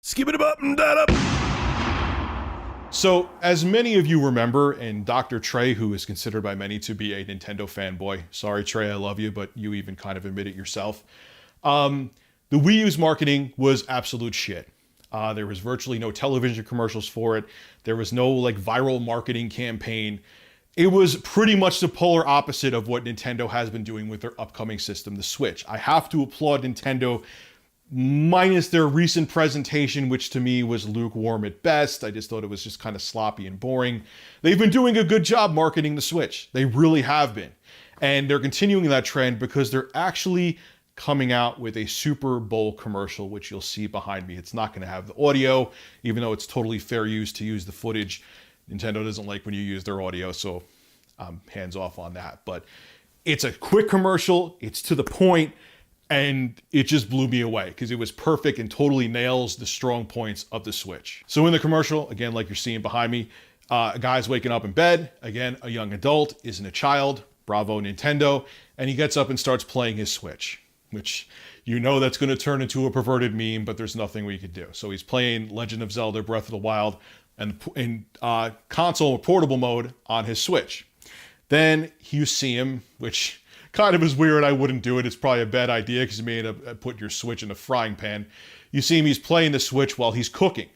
Skip it up and that up. So, as many of you remember, and Dr. Trey, who is considered by many to be a Nintendo fanboy, sorry Trey, I love you, but you even kind of admit it yourself. The Wii U's marketing was absolute shit. There was virtually no television commercials for it. There was no like viral marketing campaign. It was pretty much the polar opposite of what Nintendo has been doing with their upcoming system, the Switch. I have to applaud Nintendo, minus their recent presentation, which to me was lukewarm at best. I just thought it was just kind of sloppy and boring. They've been doing a good job marketing the Switch. They really have been. And they're continuing that trend because they're actually coming out with a Super Bowl commercial, which you'll see behind me. It's not going to have the audio, even though it's totally fair use to use the footage. Nintendo doesn't like when you use their audio, so I'm hands off on that. But it's a quick commercial, it's to the point, and it just blew me away because it was perfect and totally nails the strong points of the Switch. So in the commercial, again, like you're seeing behind me, a guy's waking up in bed. Again, a young adult, isn't a child. Bravo, Nintendo. And he gets up and starts playing his Switch, which you know that's going to turn into a perverted meme, but there's nothing we could do. So he's playing Legend of Zelda Breath of the Wild and in console or portable mode on his Switch. Then you see him, which kind of is weird. I wouldn't do it. It's probably a bad idea because you may end up putting your Switch in a frying pan. You see him, he's playing the Switch while he's cooking.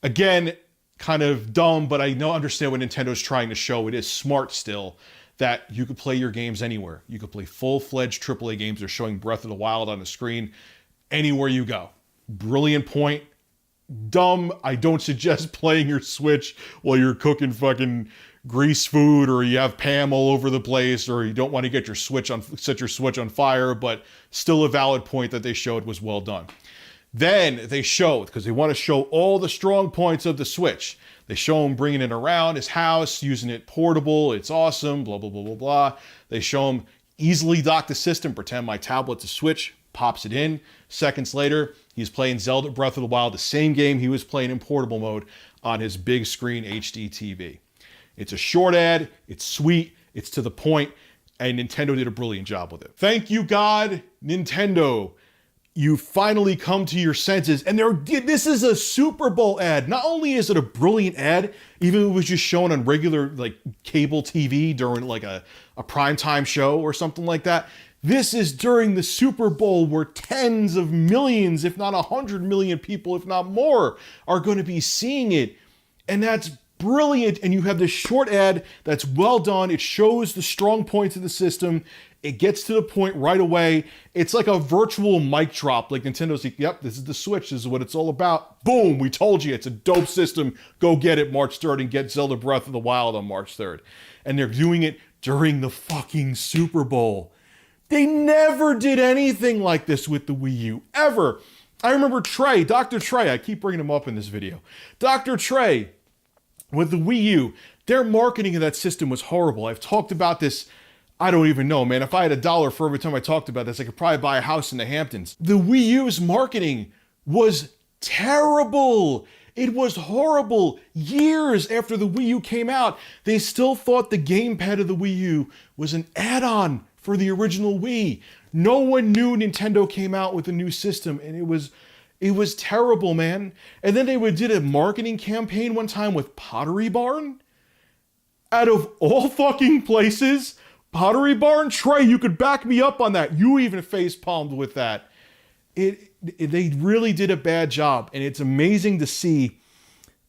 Again, kind of dumb, but I understand what Nintendo's trying to show. It is smart still that you could play your games anywhere. You could play full-fledged AAA games. They're showing Breath of the Wild on the screen anywhere you go. Brilliant point. Dumb. I don't suggest playing your Switch while you're cooking fucking grease food, or you have Pam all over the place, or you don't want to get your set your Switch on fire, but still a valid point that they showed was well done. Then they showed, because they want to show all the strong points of the Switch. They show him bringing it around his house, using it portable. It's awesome, blah, blah, blah, blah, blah. They show him easily dock the system, pretend my tablet's a Switch, pops it in. Seconds later, he's playing Zelda Breath of the Wild, the same game he was playing in portable mode on his big screen HD TV. It's a short ad, it's sweet, it's to the point, and Nintendo did a brilliant job with it. Thank you, God, Nintendo. You finally come to your senses, and this is a Super Bowl ad. Not only is it a brilliant ad, even if it was just shown on regular like cable TV during like a primetime show or something like that. This is during the Super Bowl where tens of millions, if not 100 million people, if not more, are going to be seeing it. And that's brilliant. And you have this short ad that's well done. It shows the strong points of the system. It gets to the point right away. It's like a virtual mic drop. Like Nintendo's like, yep, this is the Switch. This is what it's all about. Boom, we told you. It's a dope system. Go get it March 3rd and get Zelda Breath of the Wild on March 3rd. And they're doing it during the fucking Super Bowl. They never did anything like this with the Wii U, ever. I remember Trey, Dr. Trey, I keep bringing him up in this video. Dr. Trey, with the Wii U, their marketing of that system was horrible. I've talked about this, I don't even know, man. If I had $1 for every time I talked about this, I could probably buy a house in the Hamptons. The Wii U's marketing was terrible. It was horrible. Years after the Wii U came out, they still thought the gamepad of the Wii U was an add-on for the original Wii. No one knew Nintendo came out with a new system, and it was terrible, man. And then they did a marketing campaign one time with Pottery Barn. Out of all fucking places, Pottery Barn? Trey, you could back me up on that. You even face-palmed with that. They really did a bad job, and it's amazing to see,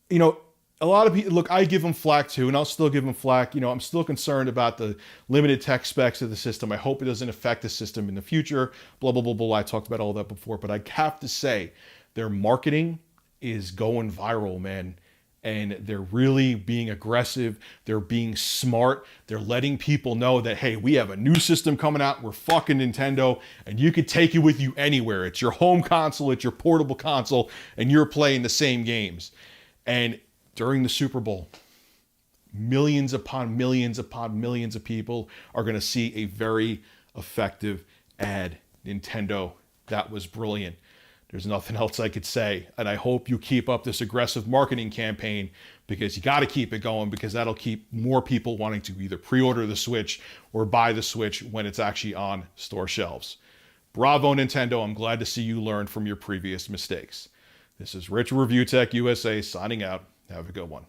you know, a lot of people, look, I give them flack too, and I'll still give them flack. You know, I'm still concerned about the limited tech specs of the system. I hope it doesn't affect the system in the future, blah, blah, blah, blah. I talked about all that before, but I have to say their marketing is going viral, man. And they're really being aggressive. They're being smart. They're letting people know that, hey, we have a new system coming out. We're fucking Nintendo, and you can take it with you anywhere. It's your home console, it's your portable console, and you're playing the same games. And during the Super Bowl, millions upon millions upon millions of people are going to see a very effective ad. Nintendo, that was brilliant. There's nothing else I could say. And I hope you keep up this aggressive marketing campaign, because you got to keep it going, because that'll keep more people wanting to either pre-order the Switch or buy the Switch when it's actually on store shelves. Bravo, Nintendo. I'm glad to see you learn from your previous mistakes. This is Rich Review Tech USA signing out. Have a good one.